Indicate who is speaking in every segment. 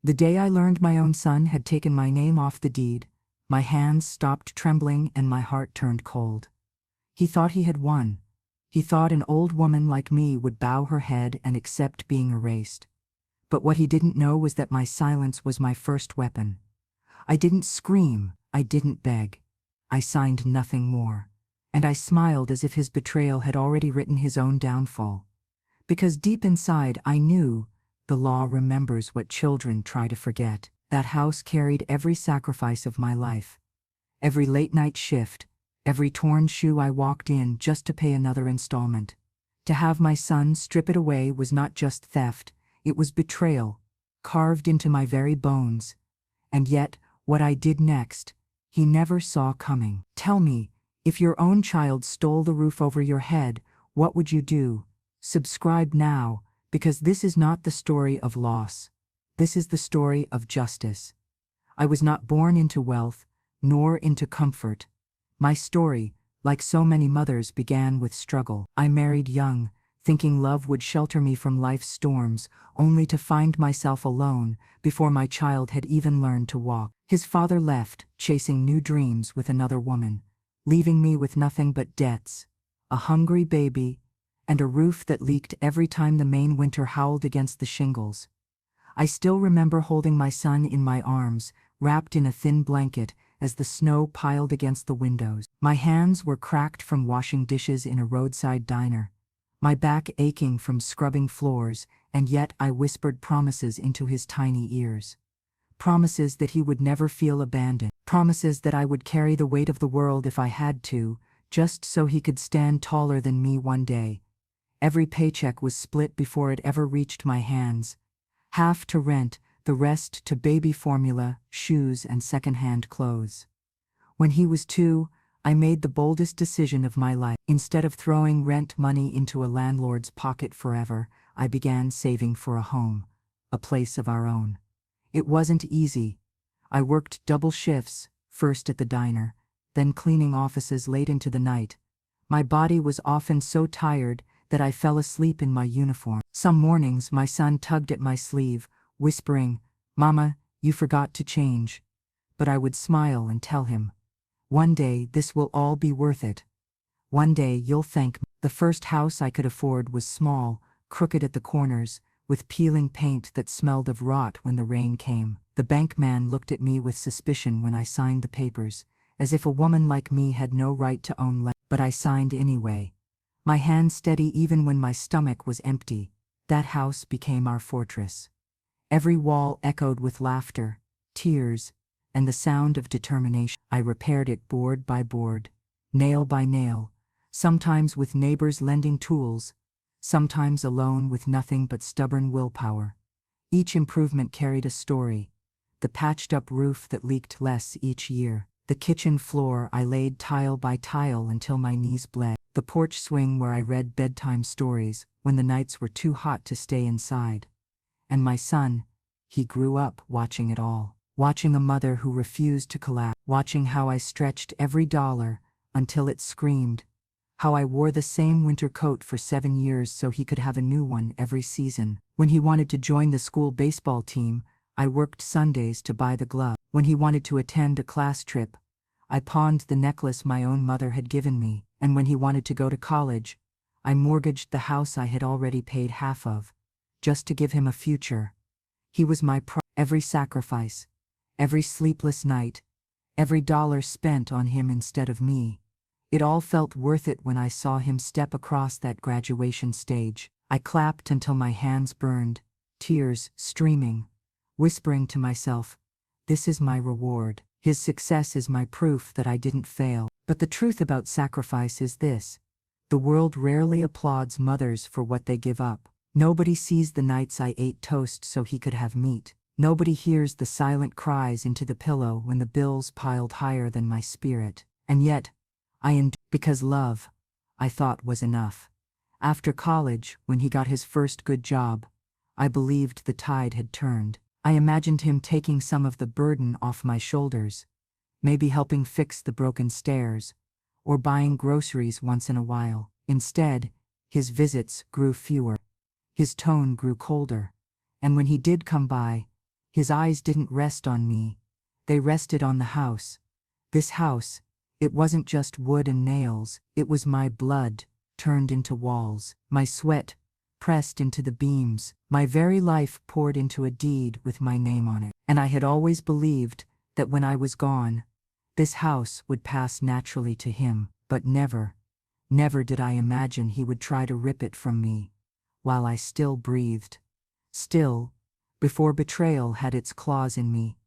Speaker 1: The day I learned my own son had taken my name off the deed, my hands stopped trembling and my heart turned cold. He thought he had won. He thought an old woman like me would bow her head and accept being erased. But what he didn't know was that my silence was my first weapon. I didn't scream, I didn't beg. I signed nothing more. And I smiled as if his betrayal had already written his own downfall. Because deep inside I knew the law remembers what children try to forget. That house carried every sacrifice of my life. Every late-night shift, every torn shoe I walked in just to pay another installment. To have my son strip it away was not just theft, it was betrayal, carved into my very bones. And yet, what I did next, he never saw coming. Tell me, if your own child stole the roof over your head, what would you do? Subscribe now, because this is not the story of loss. This is the story of justice. I was not born into wealth, nor into comfort. My story, like so many mothers, began with struggle. I married young, thinking love would shelter me from life's storms, only to find myself alone before my child had even learned to walk. His father left, chasing new dreams with another woman, leaving me with nothing but debts, a hungry baby, and a roof that leaked every time the Maine winter howled against the shingles. I still remember holding my son in my arms, wrapped in a thin blanket, as the snow piled against the windows. My hands were cracked from washing dishes in a roadside diner, my back aching from scrubbing floors, and yet I whispered promises into his tiny ears. Promises that he would never feel abandoned. Promises that I would carry the weight of the world if I had to, just so he could stand taller than me one day. Every paycheck was split before it ever reached my hands. Half to rent, the rest to baby formula, shoes, and second-hand clothes. When he was 2, I made the boldest decision of my life. Instead of throwing rent money into a landlord's pocket forever, I began saving for a home, a place of our own. It wasn't easy. I worked double shifts, first at the diner, then cleaning offices late into the night. My body was often so tired that I fell asleep in my uniform. Some mornings my son tugged at my sleeve, whispering, "Mama, you forgot to change." But I would smile and tell him, "One day this will all be worth it. One day you'll thank me." The first house I could afford was small, crooked at the corners, with peeling paint that smelled of rot when the rain came. The bank man looked at me with suspicion when I signed the papers, as if a woman like me had no right to own land. But I signed anyway, my hand steady even when my stomach was empty. That house became our fortress. Every wall echoed with laughter, tears, and the sound of determination. I repaired it board by board, nail by nail, sometimes with neighbors lending tools, sometimes alone with nothing but stubborn willpower. Each improvement carried a story. The patched-up roof that leaked less each year. The kitchen floor I laid tile by tile until my knees bled. The porch swing where I read bedtime stories when the nights were too hot to stay inside. And my son, he grew up watching it all. Watching a mother who refused to collapse. Watching how I stretched every dollar until it screamed. How I wore the same winter coat for 7 years so he could have a new one every season. When he wanted to join the school baseball team, I worked Sundays to buy the glove. When he wanted to attend a class trip, I pawned the necklace my own mother had given me. And when he wanted to go to college, I mortgaged the house I had already paid half of, just to give him a future. He was my pride. Every sacrifice, every sleepless night, every dollar spent on him instead of me. It all felt worth it when I saw him step across that graduation stage. I clapped until my hands burned, tears streaming, whispering to myself, "This is my reward. His success is my proof that I didn't fail." But the truth about sacrifice is this: the world rarely applauds mothers for what they give up. Nobody sees the nights I ate toast so he could have meat. Nobody hears the silent cries into the pillow when the bills piled higher than my spirit. And yet, I endured because love, I thought, was enough. After college, when he got his first good job, I believed the tide had turned. I imagined him taking some of the burden off my shoulders, maybe helping fix the broken stairs, or buying groceries once in a while. Instead, his visits grew fewer. His tone grew colder. And when he did come by, His eyes didn't rest on me. They rested on the house. This house, it wasn't just wood and nails, it was my blood, turned into walls, my sweat, pressed into the beams, my very life poured into a deed with my name on it. And I had always believed that when I was gone, this house would pass naturally to him, but never, never did I imagine he would try to rip it from me, while I still breathed. Still, before betrayal had its claws in me,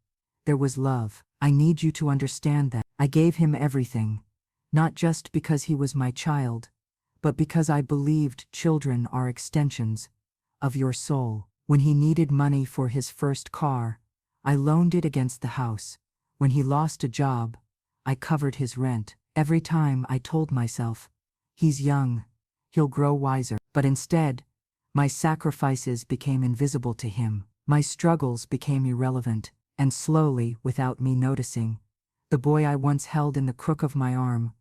Speaker 1: there was love. I need you to understand that. I gave him everything, not just because he was my child, but because I believed children are extensions of your soul. When he needed money for his first car, I loaned it against the house. When he lost a job, I covered his rent. Every time I told myself, he's young, he'll grow wiser. But instead, my sacrifices became invisible to him. My struggles became irrelevant, and slowly, without me noticing, the boy I once held in the crook of my arm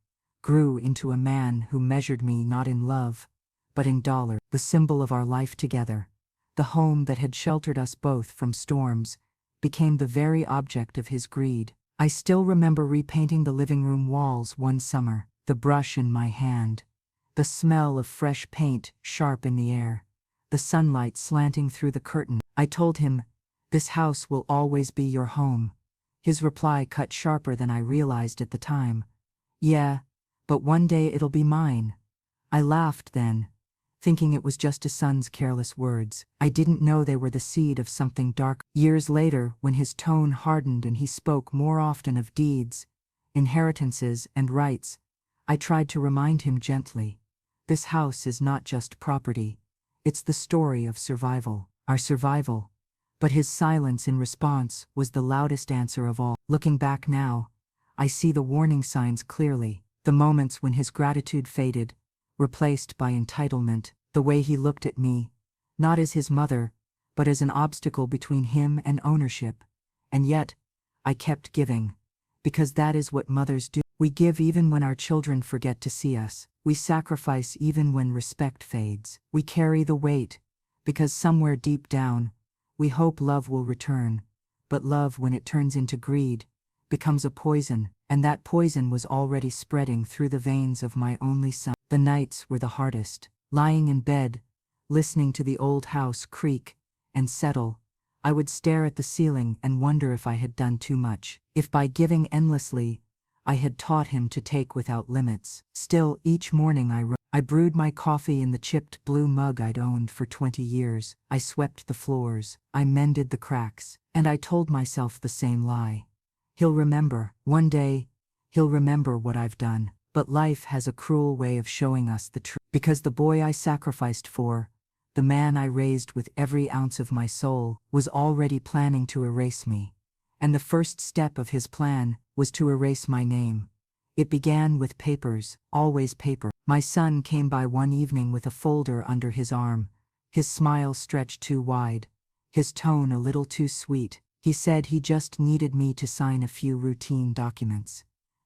Speaker 1: grew into a man who measured me not in love, but in dollars. The symbol of our life together, the home that had sheltered us both from storms, became the very object of his greed. I still remember repainting the living room walls one summer, the brush in my hand, the smell of fresh paint sharp in the air, the sunlight slanting through the curtain. I told him, "This house will always be your home." His reply cut sharper than I realized at the time. "Yeah, but one day it'll be mine." I laughed then, thinking it was just a son's careless words. I didn't know they were the seed of something dark. Years later, when his tone hardened and he spoke more often of deeds, inheritances, and rights, I tried to remind him gently, "This house is not just property. It's the story of survival, our survival." But his silence in response was the loudest answer of all. Looking back now, I see the warning signs clearly, the moments when his gratitude faded, replaced by entitlement, the way he looked at me, not as his mother, but as an obstacle between him and ownership. And yet, I kept giving, because that is what mothers do. We give even when our children forget to see us. We sacrifice even when respect fades. We carry the weight, because somewhere deep down, we hope love will return. But love, when it turns into greed, becomes a poison, and that poison was already spreading through the veins of my only son. The nights were the hardest. Lying in bed, listening to the old house creak and settle, I would stare at the ceiling and wonder if I had done too much, if by giving endlessly, I had taught him to take without limits. Still, each morning I brewed my coffee in the chipped blue mug I'd owned for 20 years. I swept the floors, I mended the cracks, and I told myself the same lie. He'll remember. One day, he'll remember what I've done. But life has a cruel way of showing us the truth. Because the boy I sacrificed for, the man I raised with every ounce of my soul, was already planning to erase me. And the first step of his plan was to erase my name. It began with papers, always paper. My son came by one evening with a folder under his arm, his smile stretched too wide, his tone a little too sweet. He said he just needed me to sign a few routine documents.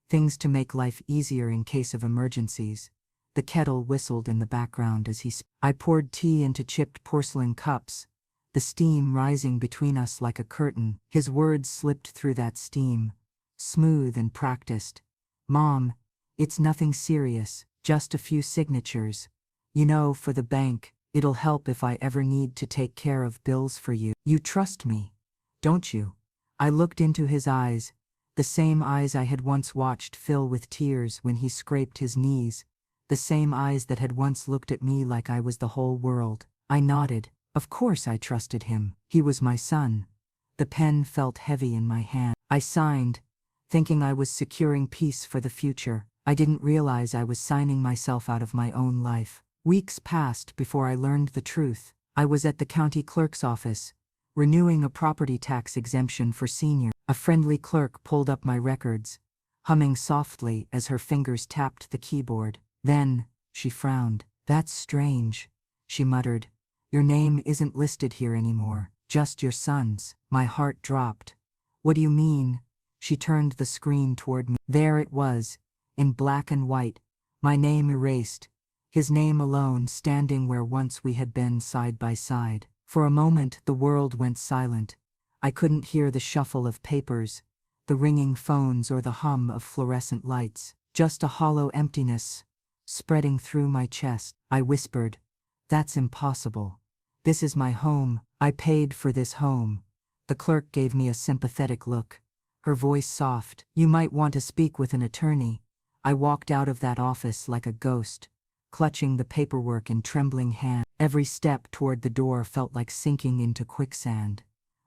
Speaker 1: Things to make life easier in case of emergencies. The kettle whistled in the background as he spoke. I poured tea into chipped porcelain cups, the steam rising between us like a curtain. His words slipped through that steam, smooth and practiced. "Mom, it's nothing serious, just a few signatures. You know, for the bank, it'll help if I ever need to take care of bills for you. You trust me, don't you?" I looked into his eyes, the same eyes I had once watched fill with tears when he scraped his knees, the same eyes that had once looked at me like I was the whole world. I nodded. Of course I trusted him. He was my son. The pen felt heavy in my hand. I signed, thinking I was securing peace for the future. I didn't realize I was signing myself out of my own life. Weeks passed before I learned the truth. I was at the county clerk's office, renewing a property tax exemption for seniors. A friendly clerk pulled up my records, humming softly as her fingers tapped the keyboard. Then, she frowned. "That's strange," she muttered. "Your name isn't listed here anymore, just your son's." My heart dropped. "What do you mean?" She turned the screen toward me. There it was, in black and white, my name erased, his name alone standing where once we had been side by side. For a moment the world went silent. I couldn't hear the shuffle of papers, the ringing phones or the hum of fluorescent lights, just a hollow emptiness spreading through my chest. I whispered, "That's impossible. This is my home. I paid for this home." The clerk gave me a sympathetic look, her voice soft. "You might want to speak with an attorney." I walked out of that office like a ghost, clutching the paperwork in trembling hands. Every step toward the door felt like sinking into quicksand.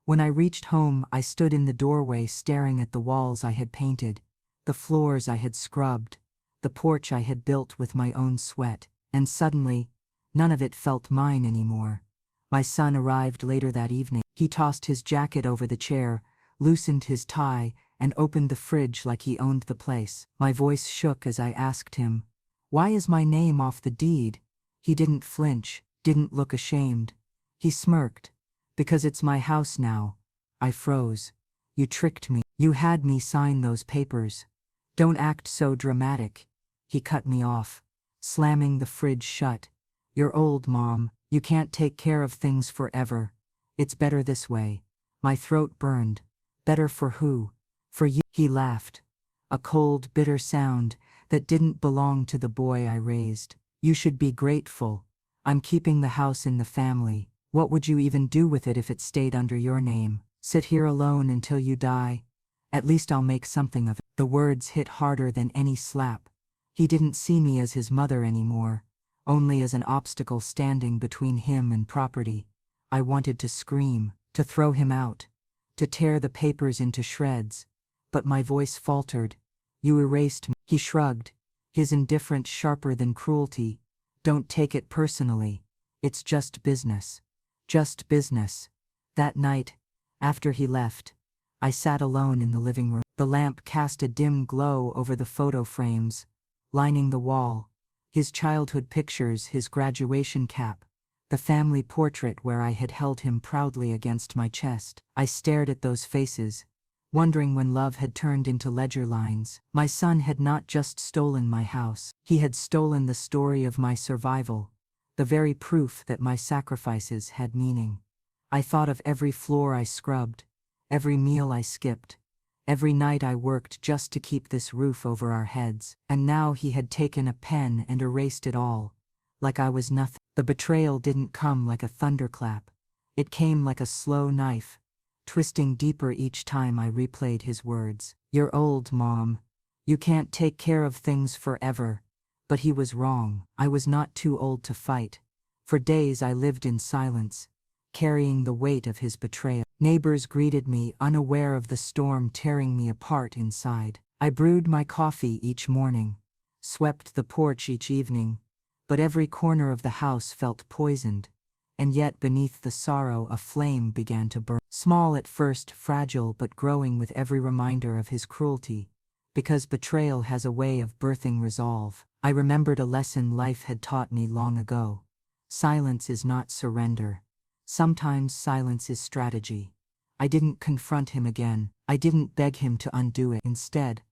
Speaker 1: When I reached home, I stood in the doorway staring at the walls I had painted, the floors I had scrubbed, the porch I had built with my own sweat, and suddenly, none of it felt mine anymore. My son arrived later that evening. He tossed his jacket over the chair, loosened his tie, and opened the fridge like he owned the place. My voice shook as I asked him, "Why is my name off the deed?" He didn't flinch, didn't look ashamed. He smirked. "Because it's my house now." I froze. "You tricked me. You had me sign those papers." "Don't act so dramatic." He cut me off, slamming the fridge shut. "You're old, Mom. You can't take care of things forever. It's better this way." My throat burned. "Better for who?" "For you." He laughed. A cold, bitter sound that didn't belong to the boy I raised. "You should be grateful. I'm keeping the house in the family. What would you even do with it if it stayed under your name? Sit here alone until you die? At least I'll make something of it." The words hit harder than any slap. He didn't see me as his mother anymore, only as an obstacle standing between him and property. I wanted to scream, to throw him out, to tear the papers into shreds, but my voice faltered. "You erased me." He shrugged, his indifference sharper than cruelty. "Don't take it personally. It's just business. Just business." That night, after he left, I sat alone in the living room. The lamp cast a dim glow over the photo frames, lining the wall. His childhood pictures, his graduation cap, the family portrait where I had held him proudly against my chest. I stared at those faces, wondering when love had turned into ledger lines. My son had not just stolen my house. He had stolen the story of my survival, the very proof that my sacrifices had meaning. I thought of every floor I scrubbed, every meal I skipped, every night I worked just to keep this roof over our heads. And now he had taken a pen and erased it all, like I was nothing. The betrayal didn't come like a thunderclap. It came like a slow knife, twisting deeper each time I replayed his words. "You're old, Mom. You can't take care of things forever." But he was wrong. I was not too old to fight. For days I lived in silence, carrying the weight of his betrayal. Neighbors greeted me, unaware of the storm tearing me apart inside. I brewed my coffee each morning, swept the porch each evening, but every corner of the house felt poisoned, and yet beneath the sorrow a flame began to burn. Small at first, fragile but growing with every reminder of his cruelty, because betrayal has a way of birthing resolve. I remembered a lesson life had taught me long ago. Silence is not surrender. Sometimes silence is strategy. I didn't confront him again. I didn't beg him to undo it. Instead,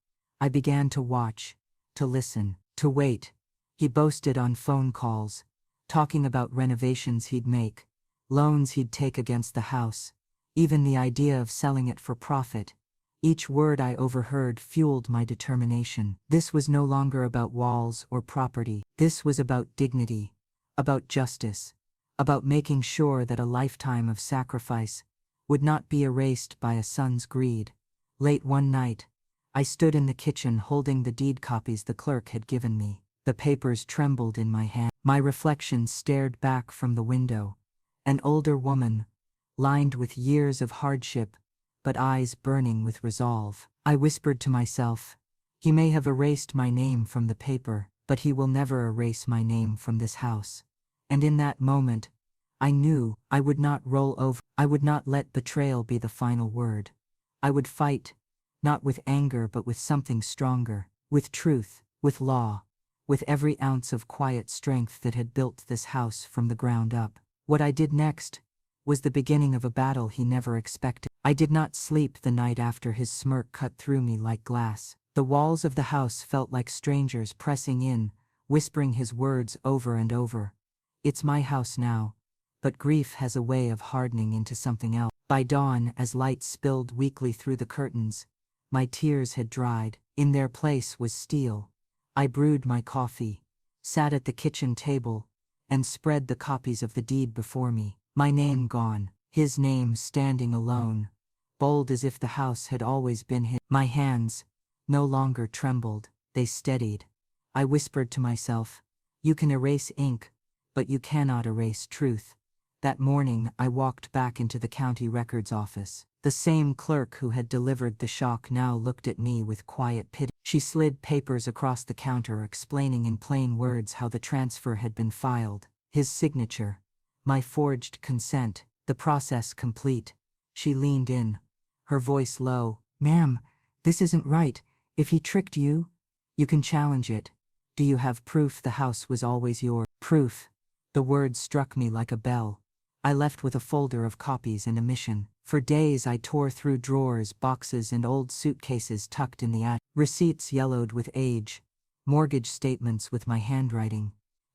Speaker 1: I began to watch, to listen, to wait. He boasted on phone calls, talking about renovations he'd make, loans he'd take against the house, even the idea of selling it for profit. Each word I overheard fueled my determination. This was no longer about walls or property. This was about dignity, about justice, about making sure that a lifetime of sacrifice would not be erased by a son's greed. Late one night, I stood in the kitchen holding the deed copies the clerk had given me. The papers trembled in my hand. My reflection stared back from the window. An older woman, lined with years of hardship, but eyes burning with resolve. I whispered to myself, "He may have erased my name from the paper, but he will never erase my name from this house." And in that moment, I knew I would not roll over. I would not let betrayal be the final word. I would fight, not with anger but with something stronger, with truth, with law, with every ounce of quiet strength that had built this house from the ground up. What I did next was the beginning of a battle he never expected. I did not sleep the night after his smirk cut through me like glass. The walls of the house felt like strangers pressing in, whispering his words over and over. "It's my house now. But grief has a way of hardening into something else. By dawn, as light spilled weakly through the curtains, my tears had dried. In their place was steel. I brewed my coffee, sat at the kitchen table, and spread the copies of the deed before me. My name gone, his name standing alone, bold as if the house had always been his. My hands no longer trembled, they steadied. I whispered to myself, "You can erase ink, but you cannot erase truth." That morning I walked back into the county records office. The same clerk who had delivered the shock now looked at me with quiet pity. She slid papers across the counter explaining in plain words how the transfer had been filed. His signature, my forged consent, the process complete. She leaned in, her voice low. "Ma'am, this isn't right. If he tricked you, you can challenge it. Do you have proof the house was always yours?" Proof. The word struck me like a bell. I left with a folder of copies and a mission. For days I tore through drawers, boxes, and old suitcases tucked in the attic. Receipts yellowed with age, mortgage statements with my handwriting,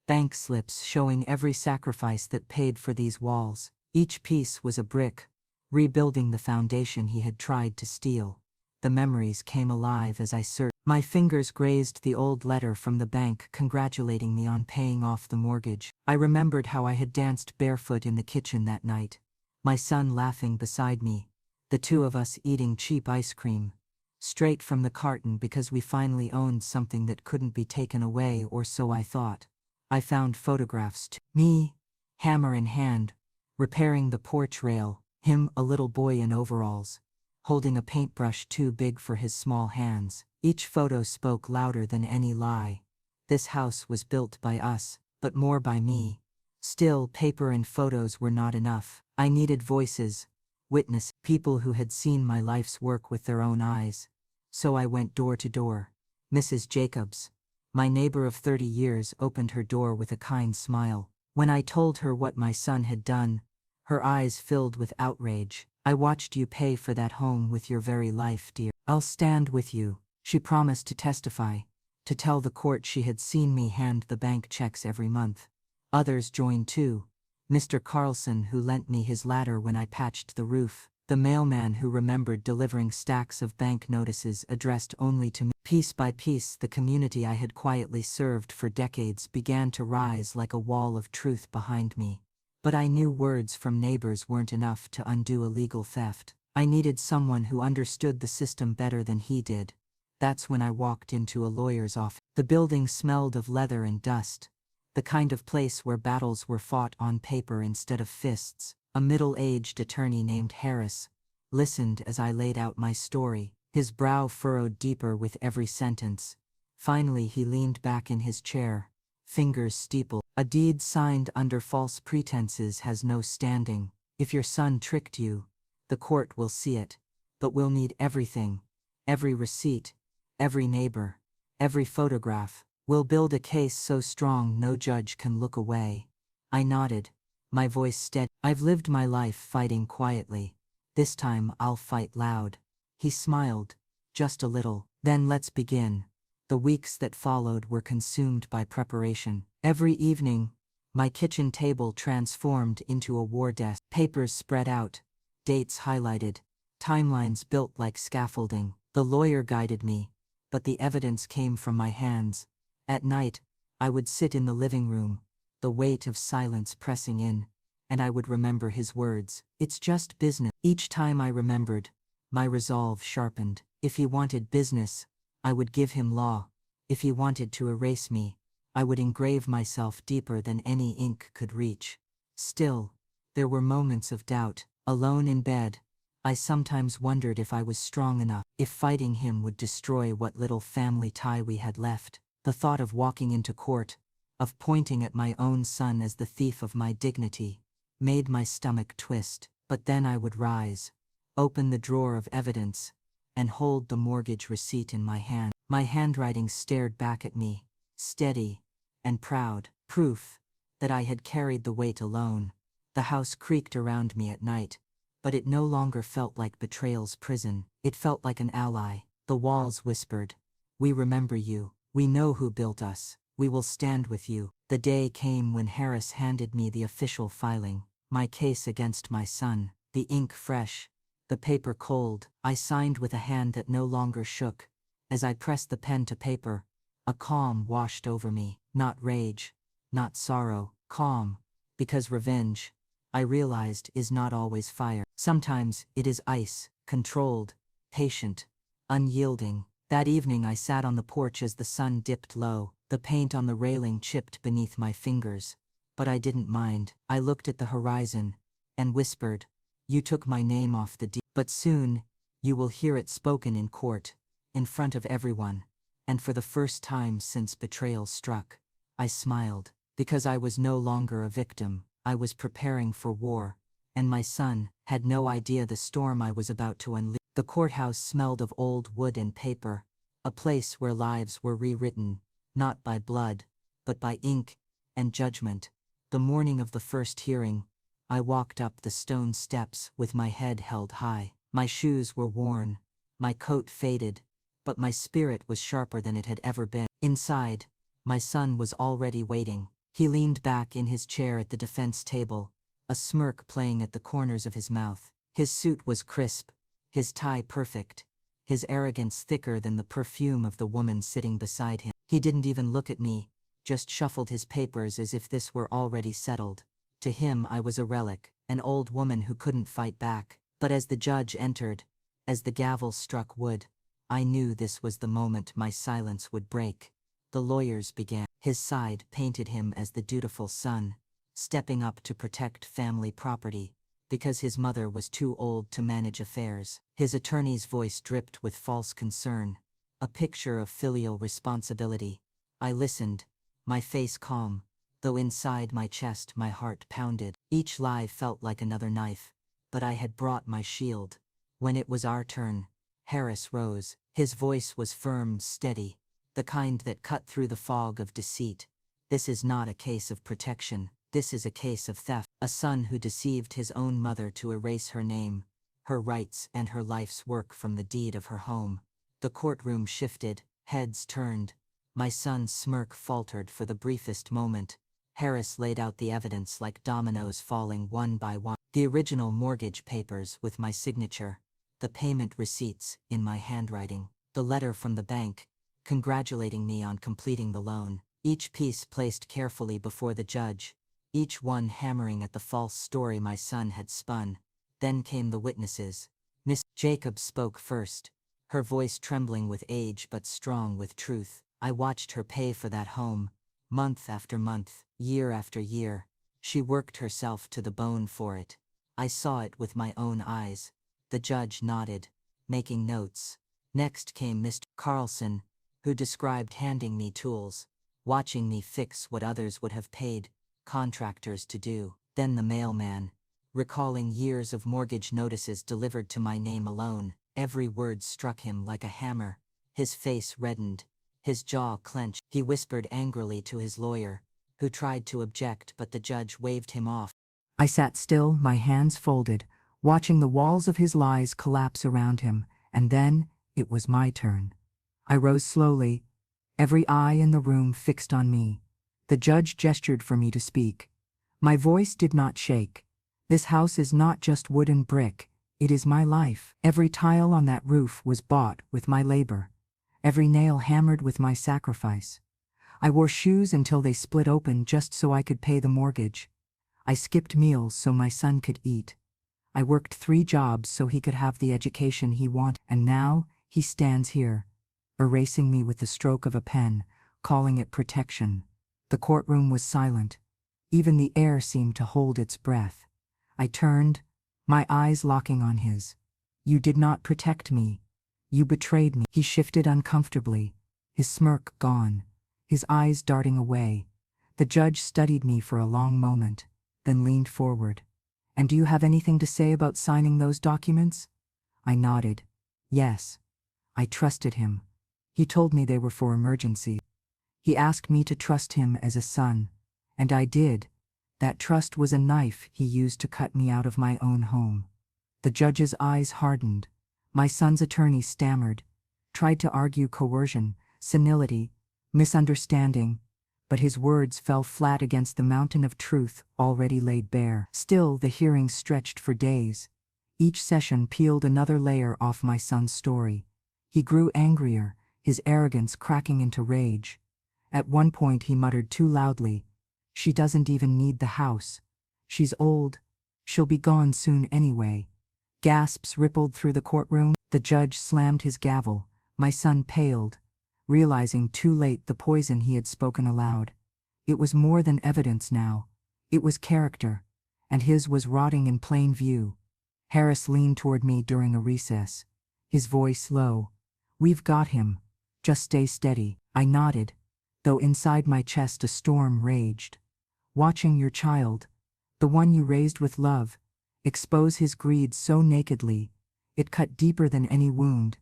Speaker 1: bank slips showing every sacrifice that paid for these walls. Each piece was a brick, rebuilding the foundation he had tried to steal. The memories came alive as I searched. My fingers grazed the old letter from the bank congratulating me on paying off the mortgage. I remembered how I had danced barefoot in the kitchen that night, my son laughing beside me, the two of us eating cheap ice cream, straight from the carton because we finally owned something that couldn't be taken away, or so I thought. I found photographs too. Me, hammer in hand, repairing the porch rail, him a little boy in overalls, holding a paintbrush too big for his small hands. Each photo spoke louder than any lie. This house was built by us, but more by me. Still, paper and photos were not enough. I needed voices, witnesses, people who had seen my life's work with their own eyes. So I went door to door. Mrs. Jacobs, my neighbor of 30 years, opened her door with a kind smile. When I told her what my son had done, her eyes filled with outrage. "I watched you pay for that home with your very life, dear. I'll stand with you." She promised to testify, to tell the court she had seen me hand the bank checks every month. Others joined too. Mr. Carlson, who lent me his ladder when I patched the roof. The mailman who remembered delivering stacks of bank notices addressed only to me. Piece by piece, the community I had quietly served for decades began to rise like a wall of truth behind me. But I knew words from neighbors weren't enough to undo illegal theft. I needed someone who understood the system better than he did. That's when I walked into a lawyer's office. The building smelled of leather and dust, the kind of place where battles were fought on paper instead of fists. A middle-aged attorney named Harris listened as I laid out my story, his brow furrowed deeper with every sentence. Finally he leaned back in his chair, fingers steepled. "A deed signed under false pretenses has no standing. If your son tricked you, the court will see it, but we'll need everything, every receipt, every neighbor, every photograph. We'll build a case so strong no judge can look away." I nodded, my voice steady. "I've lived my life fighting quietly. This time I'll fight loud." He smiled, just a little. "Then let's begin." The weeks that followed were consumed by preparation. Every evening, my kitchen table transformed into a war desk. Papers spread out, dates highlighted, timelines built like scaffolding. The lawyer guided me, but the evidence came from my hands. At night, I would sit in the living room, the weight of silence pressing in, and I would remember his words. "It's just business." Each time I remembered, my resolve sharpened. If he wanted business, I would give him law. If he wanted to erase me, I would engrave myself deeper than any ink could reach. Still, there were moments of doubt. Alone in bed, I sometimes wondered if I was strong enough, if fighting him would destroy what little family tie we had left. The thought of walking into court, of pointing at my own son as the thief of my dignity, made my stomach twist. But then I would rise, open the drawer of evidence, and hold the mortgage receipt in my hand. My handwriting stared back at me, steady and proud, proof that I had carried the weight alone. The house creaked around me at night, but it no longer felt like Betrayal's prison. It felt like an ally. The walls whispered, "We remember you. We know who built us. We will stand with you." The day came when Harris handed me the official filing. My case against my son, the ink fresh, the paper cold. I signed with a hand that no longer shook. As I pressed the pen to paper, a calm washed over me. Not rage, not sorrow, calm. Because revenge, I realized, is not always fire. Sometimes it is ice, controlled, patient, unyielding. That evening I sat on the porch as the sun dipped low. The paint on the railing chipped beneath my fingers. But I didn't mind. I looked at the horizon and whispered, "You took my name off the deed. But soon, you will hear it spoken in court, in front of everyone." And for the first time since betrayal struck, I smiled, because I was no longer a victim. I was preparing for war, and my son had no idea the storm I was about to unleash. The courthouse smelled of old wood and paper, a place where lives were rewritten, not by blood, but by ink and judgment. The morning of the first hearing, I walked up the stone steps with my head held high. My shoes were worn, my coat faded, but my spirit was sharper than it had ever been. Inside, my son was already waiting. He leaned back in his chair at the defense table, a smirk playing at the corners of his mouth. His suit was crisp, his tie perfect, his arrogance thicker than the perfume of the woman sitting beside him. He didn't even look at me, just shuffled his papers as if this were already settled. To him I was a relic, an old woman who couldn't fight back. But as the judge entered, as the gavel struck wood, I knew this was the moment my silence would break. The lawyers began. His side painted him as the dutiful son, stepping up to protect family property, because his mother was too old to manage affairs. His attorney's voice dripped with false concern, a picture of filial responsibility. I listened, my face calm, though inside my chest my heart pounded. Each lie felt like another knife, but I had brought my shield. When it was our turn, Harris rose. His voice was firm, steady, the kind that cut through the fog of deceit. "This is not a case of protection. This is a case of theft. A son who deceived his own mother to erase her name, her rights and her life's work from the deed of her home." The courtroom shifted, heads turned. My son's smirk faltered for the briefest moment. Harris laid out the evidence like dominoes falling one by one. The original mortgage papers with my signature, the payment receipts in my handwriting, the letter from the bank, congratulating me on completing the loan, each piece placed carefully before the judge, each one hammering at the false story my son had spun. Then came the witnesses. Miss Jacobs spoke first, her voice trembling with age but strong with truth. I watched her pay for that home, month after month, year after year. She worked herself to the bone for it. I saw it with my own eyes. The judge nodded, making notes. Next came Mr. Carlson, who described handing me tools, watching me fix what others would have paid contractors to do. Then the mailman, recalling years of mortgage notices delivered to my name alone. Every word struck him like a hammer. His face reddened, his jaw clenched. He whispered angrily to his lawyer, who tried to object, but the judge waved him off. I sat still, my hands folded, watching the walls of his lies collapse around him, and then it was my turn. I rose slowly, every eye in the room fixed on me. The judge gestured for me to speak. My voice did not shake. "This house is not just wood and brick, it is my life. Every tile on that roof was bought with my labor, every nail hammered with my sacrifice. I wore shoes until they split open just so I could pay the mortgage. I skipped meals so my son could eat. I worked 3 jobs so he could have the education he wanted. And now he stands here, erasing me with the stroke of a pen, calling it protection." The courtroom was silent. Even the air seemed to hold its breath. I turned, my eyes locking on his. "You did not protect me. You betrayed me." He shifted uncomfortably, his smirk gone, his eyes darting away. The judge studied me for a long moment, then leaned forward. "And do you have anything to say about signing those documents?" I nodded. Yes. I trusted him. He told me they were for emergencies. He asked me to trust him as a son, and I did. That trust was a knife he used to cut me out of my own home. The judge's eyes hardened. My son's attorney stammered, tried to argue coercion, senility, misunderstanding, but his words fell flat against the mountain of truth already laid bare. Still, the hearing stretched for days. Each session peeled another layer off my son's story. He grew angrier, his arrogance cracking into rage. At one point he muttered too loudly, "She doesn't even need the house. She's old. She'll be gone soon anyway." Gasps rippled through the courtroom. The judge slammed his gavel. My son paled, realizing too late the poison he had spoken aloud. It was more than evidence now. It was character, and his was rotting in plain view. Harris leaned toward me during a recess, his voice low. "We've got him. Just stay steady." I nodded, though inside my chest a storm raged. Watching your child, the one you raised with love, expose his greed so nakedly, it cut deeper than any wound,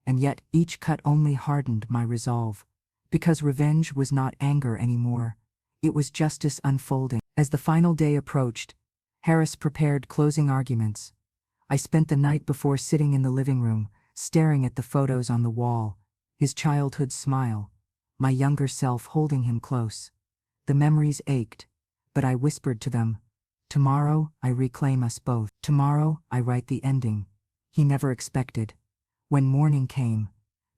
Speaker 1: and yet each cut only hardened my resolve. Because revenge was not anger anymore, it was justice unfolding. As the final day approached, Harris prepared closing arguments. I spent the night before sitting in the living room, staring at the photos on the wall, his childhood smile, my younger self holding him close. The memories ached, but I whispered to them, "Tomorrow I reclaim us both. Tomorrow I write the ending." He never expected. When morning came,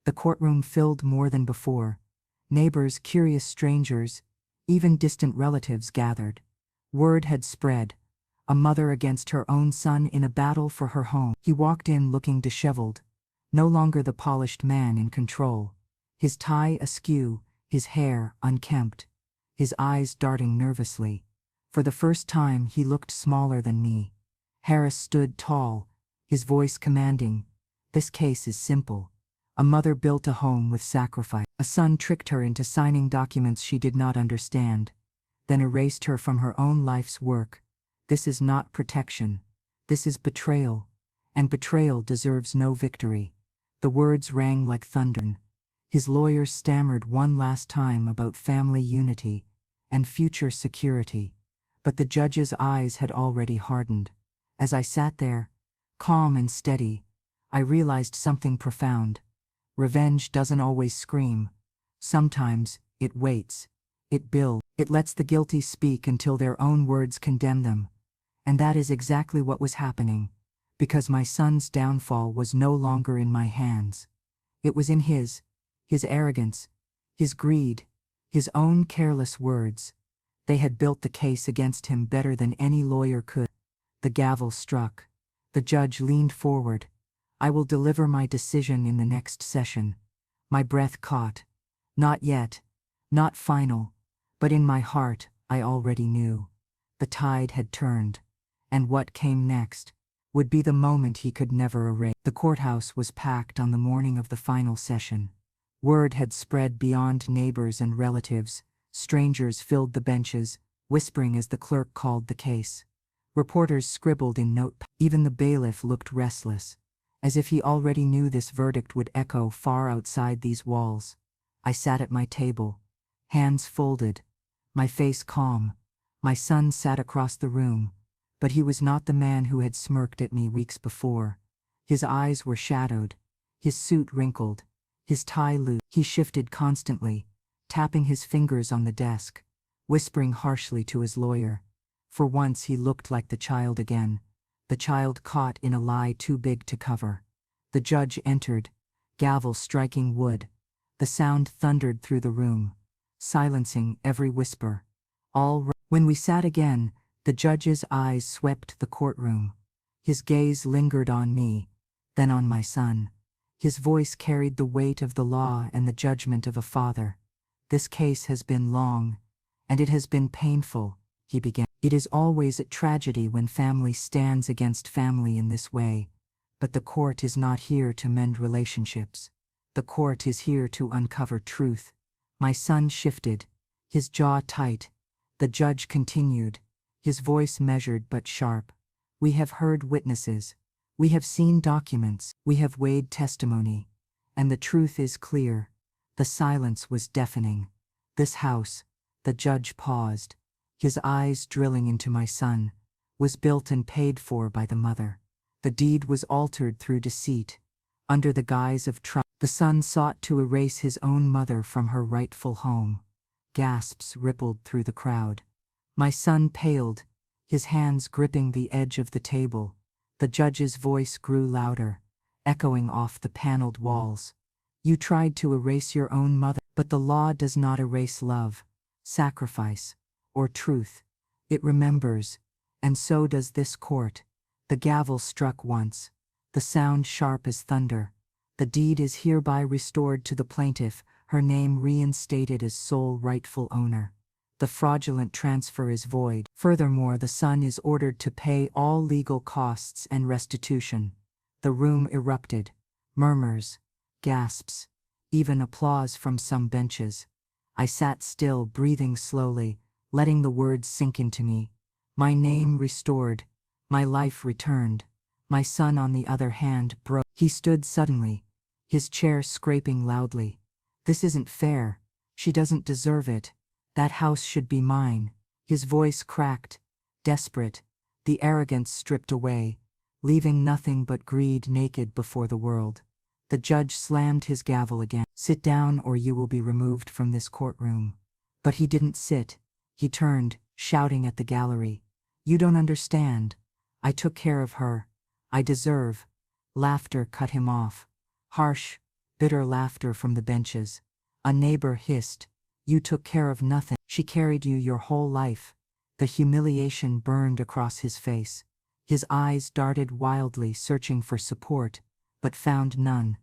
Speaker 1: the courtroom filled more than before. Neighbors, curious strangers, even distant relatives gathered. Word had spread. A mother against her own son in a battle for her home. He walked in looking disheveled, no longer the polished man in control. His tie askew, his hair unkempt, his eyes darting nervously. For the first time he looked smaller than me. Harris stood tall, his voice commanding. "This case is simple. A mother built a home with sacrifice. A son tricked her into signing documents she did not understand, then erased her from her own life's work. This is not protection. This is betrayal. And betrayal deserves no victory." The words rang like thunder. His lawyer stammered one last time about family unity and future security, but the judge's eyes had already hardened. As I sat there, calm and steady, I realized something profound. Revenge doesn't always scream. Sometimes it waits. It builds. It lets the guilty speak until their own words condemn them. And that is exactly what was happening, because my son's downfall was no longer in my hands. It was in his arrogance, his greed, his own careless words. They had built the case against him better than any lawyer could. The gavel struck. The judge leaned forward. "I will deliver my decision in the next session." My breath caught. Not yet, not final, but in my heart I already knew. The tide had turned, and what came next would be the moment he could never erase. The courthouse was packed on the morning of the final session. Word had spread beyond neighbors and relatives. Strangers filled the benches, whispering as the clerk called the case. Reporters scribbled in notepads. Even the bailiff looked restless, as if he already knew this verdict would echo far outside these walls. I sat at my table, hands folded, my face calm. My son sat across the room, but he was not the man who had smirked at me weeks before. His eyes were shadowed, his suit wrinkled, his tie loose. He shifted constantly, tapping his fingers on the desk, whispering harshly to his lawyer. For once he looked like the child again, the child caught in a lie too big to cover. The judge entered, gavel striking wood. The sound thundered through the room, silencing every whisper. When we sat again, the judge's eyes swept the courtroom. His gaze lingered on me, then on my son. His voice carried the weight of the law and the judgment of a father. "This case has been long, and it has been painful," he began. "It is always a tragedy when family stands against family in this way, but the court is not here to mend relationships. The court is here to uncover truth." My son shifted, his jaw tight. The judge continued, his voice measured but sharp. "We have heard witnesses. We have seen documents. We have weighed testimony. And the truth is clear." The silence was deafening. "This house," the judge paused, his eyes drilling into my son, "was built and paid for by the mother. The deed was altered through deceit, under the guise of trust. The son sought to erase his own mother from her rightful home. Gasps rippled through the crowd. My son paled, his hands gripping the edge of the table. The judge's voice grew louder, echoing off the paneled walls. You tried to erase your own mother, but the law does not erase love, sacrifice, or truth. It remembers, and so does this court. The gavel struck once, the sound sharp as thunder. The deed is hereby restored to the plaintiff, her name reinstated as sole rightful owner. The fraudulent transfer is void. Furthermore, the son is ordered to pay all legal costs and restitution. The room erupted. Murmurs, gasps, even applause from some benches. I sat still, breathing slowly, letting the words sink into me. My name restored, my life returned. My son, on the other hand, broke. He stood suddenly, his chair scraping loudly. This isn't fair. She doesn't deserve it. That house should be mine. His voice cracked, desperate, the arrogance stripped away, leaving nothing but greed naked before the world. The judge slammed his gavel again. Sit down or you will be removed from this courtroom. But he didn't sit. He turned, shouting at the gallery. You don't understand. I took care of her. I deserve. Laughter cut him off. Harsh, bitter laughter from the benches. A neighbor hissed. You took care of nothing. She carried you your whole life. The humiliation burned across his face. His eyes darted wildly, searching for support, but found none.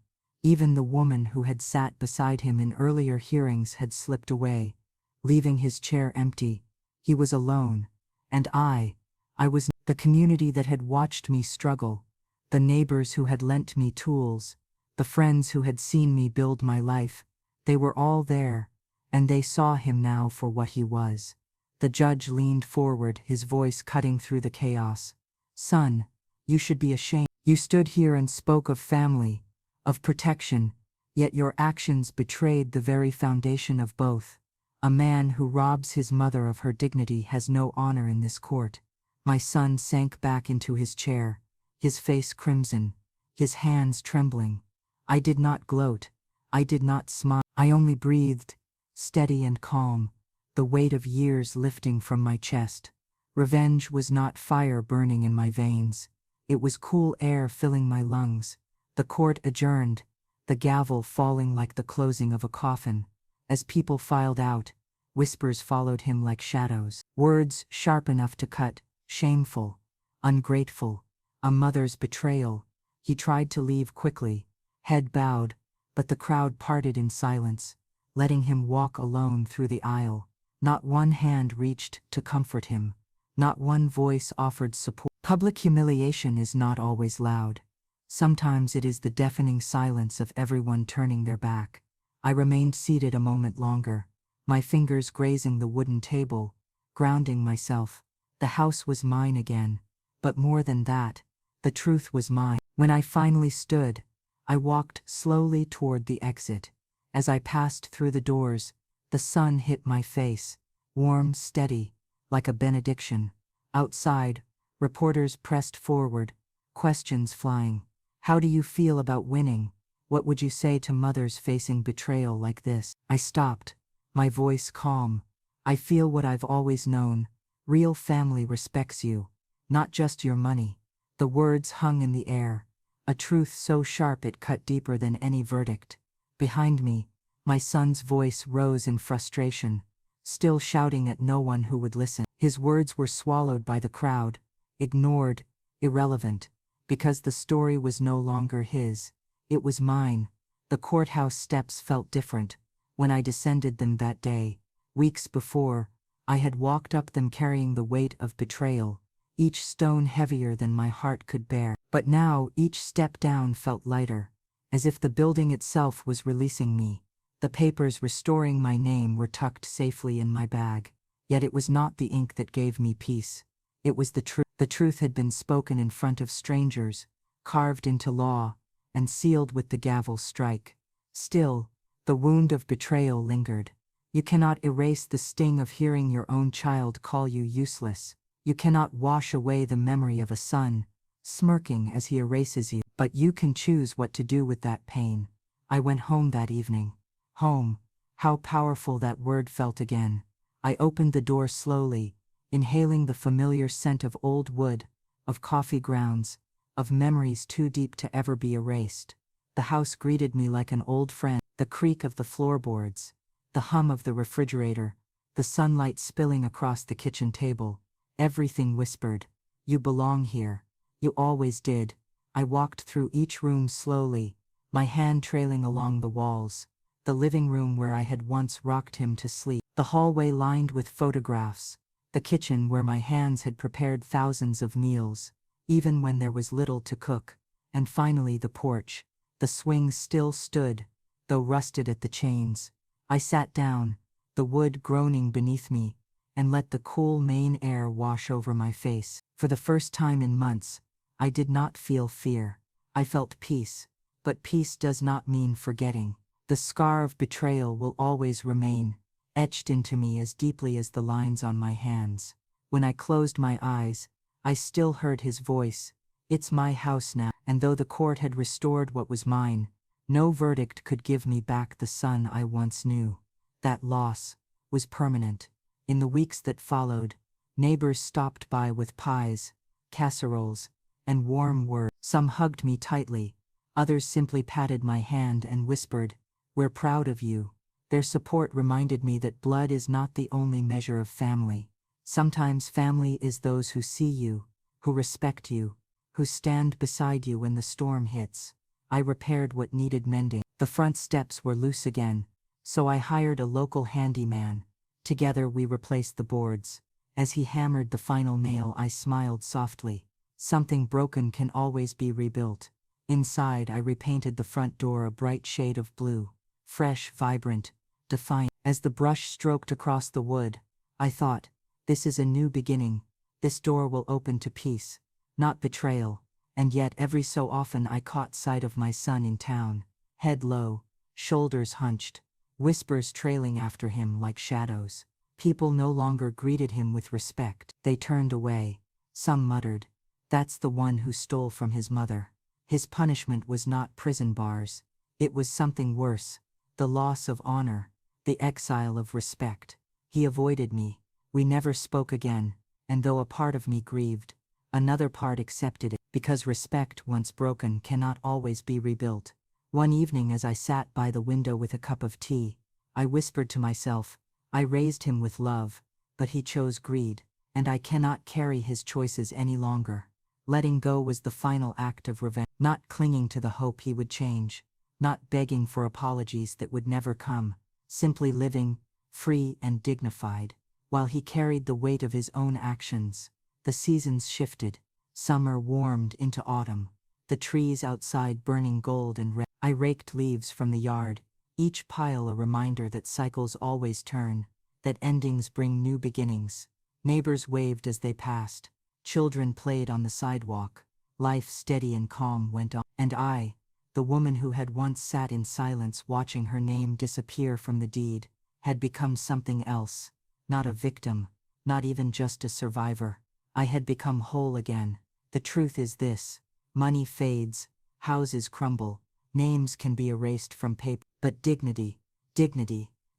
Speaker 1: Even the woman who had sat beside him in earlier hearings had slipped away, leaving his chair empty. He was alone. And I was the community that had watched me struggle, the neighbors who had lent me tools, the friends who had seen me build my life. They were all there, and they saw him now for what he was. The judge leaned forward, his voice cutting through the chaos. Son, you should be ashamed. You stood here and spoke of family, of protection, yet your actions betrayed the very foundation of both. A man who robs his mother of her dignity has no honor in this court. My son sank back into his chair, his face crimson, his hands trembling. I did not gloat. I did not smile. I only breathed, steady and calm, the weight of years lifting from my chest. Revenge was not fire burning in my veins. It was cool air filling my lungs. The court adjourned, the gavel falling like the closing of a coffin. As people filed out, whispers followed him like shadows. Words sharp enough to cut, shameful, ungrateful, a mother's betrayal. He tried to leave quickly, head bowed, but the crowd parted in silence, letting him walk alone through the aisle. Not one hand reached to comfort him. Not one voice offered support. Public humiliation is not always loud. Sometimes it is the deafening silence of everyone turning their back. I remained seated a moment longer, my fingers grazing the wooden table, grounding myself. The house was mine again, but more than that, the truth was mine. When I finally stood, I walked slowly toward the exit. As I passed through the doors, the sun hit my face, warm, steady, like a benediction. Outside, reporters pressed forward, questions flying. How do you feel about winning? What would you say to mothers facing betrayal like this? I stopped, my voice calm. I feel what I've always known. Real family respects you, not just your money. The words hung in the air, a truth so sharp it cut deeper than any verdict. Behind me, my son's voice rose in frustration, still shouting at no one who would listen. His words were swallowed by the crowd, ignored, irrelevant, because the story was no longer his. It was mine. The courthouse steps felt different when I descended them that day. Weeks before, I had walked up them carrying the weight of betrayal, each stone heavier than my heart could bear. But now each step down felt lighter, as if the building itself was releasing me. The papers restoring my name were tucked safely in my bag. Yet it was not the ink that gave me peace. It was the truth. The truth had been spoken in front of strangers, carved into law, and sealed with the gavel's strike. Still, the wound of betrayal lingered. You cannot erase the sting of hearing your own child call you useless. You cannot wash away the memory of a son, smirking as he erases you. But you can choose what to do with that pain. I went home that evening. Home, How powerful that word felt again. I opened the door slowly, inhaling the familiar scent of old wood, of coffee grounds, of memories too deep to ever be erased. The house greeted me like an old friend, the creak of the floorboards, the hum of the refrigerator, the sunlight spilling across the kitchen table. Everything whispered, "You belong here. You always did." I walked through each room slowly, my hand trailing along the walls. The living room where I had once rocked him to sleep, the hallway lined with photographs, the kitchen where my hands had prepared thousands of meals, even when there was little to cook, and finally the porch. The swing still stood, though rusted at the chains. I sat down, the wood groaning beneath me, and let the cool Maine air wash over my face. For the first time in months, I did not feel fear. I felt peace, but peace does not mean forgetting. The scar of betrayal will always remain, etched into me as deeply as the lines on my hands. When I closed my eyes, I still heard his voice. "It's my house now." And though the court had restored what was mine, no verdict could give me back the son I once knew. That loss was permanent. In the weeks that followed, neighbors stopped by with pies, casseroles, and warm words. Some hugged me tightly, others simply patted my hand and whispered, "We're proud of you." Their support reminded me that blood is not the only measure of family. Sometimes family is those who see you, who respect you, who stand beside you when the storm hits. I repaired what needed mending. The front steps were loose again, so I hired a local handyman. Together we replaced the boards. As he hammered the final nail, I smiled softly. Something broken can always be rebuilt. Inside, I repainted the front door a bright shade of blue. Fresh, vibrant, defiant. As the brush stroked across the wood, I thought, this is a new beginning. This door will open to peace, not betrayal. And yet every so often I caught sight of my son in town, head low, shoulders hunched, whispers trailing after him like shadows. People no longer greeted him with respect. They turned away. Some muttered, "That's the one who stole from his mother." His punishment was not prison bars. It was something worse. The loss of honor, the exile of respect. He avoided me. We never spoke again, and though a part of me grieved, another part accepted it, because respect once broken cannot always be rebuilt. One evening as I sat by the window with a cup of tea, I whispered to myself, I raised him with love, but he chose greed, and I cannot carry his choices any longer. Letting go was the final act of revenge, not clinging to the hope he would change, not begging for apologies that would never come, simply living, free and dignified, while he carried the weight of his own actions. The seasons shifted. Summer warmed into autumn, the trees outside burning gold and red. I raked leaves from the yard, each pile a reminder that cycles always turn, that endings bring new beginnings. Neighbors waved as they passed. Children played on the sidewalk. Life steady and calm went on. And I, the woman who had once sat in silence watching her name disappear from the deed, had become something else. Not a victim, not even just a survivor. I had become whole again. The truth is this: money fades, houses crumble, names can be erased from paper, but dignity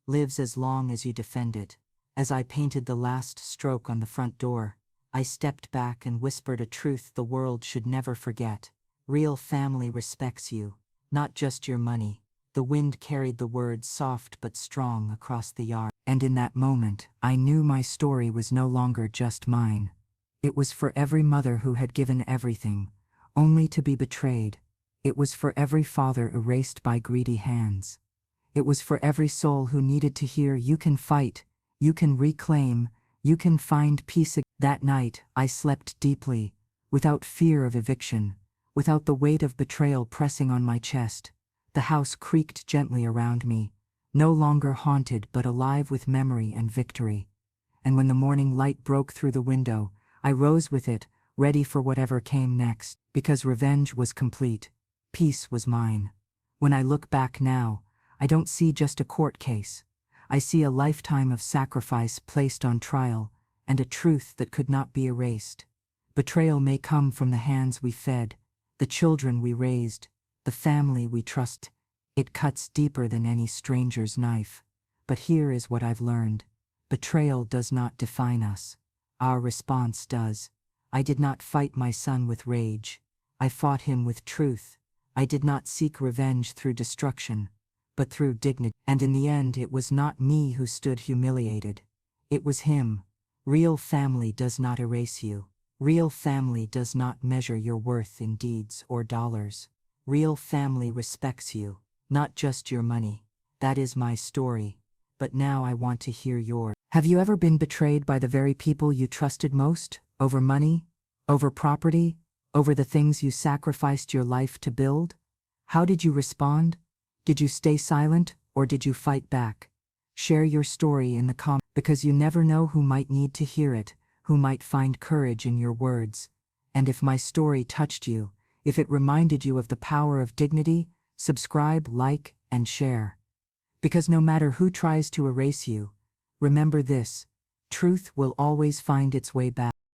Speaker 1: lives as long as you defend it. As I painted the last stroke on the front door, I stepped back and whispered a truth the world should never forget. Real family respects you, not just your money. The wind carried the words soft but strong across the yard. And in that moment, I knew my story was no longer just mine. It was for every mother who had given everything, only to be betrayed. It was for every father erased by greedy hands. It was for every soul who needed to hear, "You can fight, you can reclaim, you can find peace." That night, I slept deeply, without fear of eviction, without the weight of betrayal pressing on my chest. The house creaked gently around me, no longer haunted but alive with memory and victory. And when the morning light broke through the window, I rose with it, ready for whatever came next, because revenge was complete. Peace was mine. When I look back now, I don't see just a court case. I see a lifetime of sacrifice placed on trial, and a truth that could not be erased. Betrayal may come from the hands we fed, the children we raised, the family we trust. It cuts deeper than any stranger's knife. But here is what I've learned. Betrayal does not define us. Our response does. I did not fight my son with rage. I fought him with truth. I did not seek revenge through destruction, but through dignity. And in the end, it was not me who stood humiliated. It was him. Real family does not erase you. Real family does not measure your worth in deeds or dollars. Real family respects you, not just your money. That is my story. But now I want to hear yours. Have you ever been betrayed by the very people you trusted most? Over money? Over property? Over the things you sacrificed your life to build? How did you respond? Did you stay silent, or did you fight back? Share your story in the comments, because you never know who might need to hear it, who might find courage in your words. And if my story touched you, if it reminded you of the power of dignity, subscribe, like, and share. Because no matter who tries to erase you, remember this: truth will always find its way back.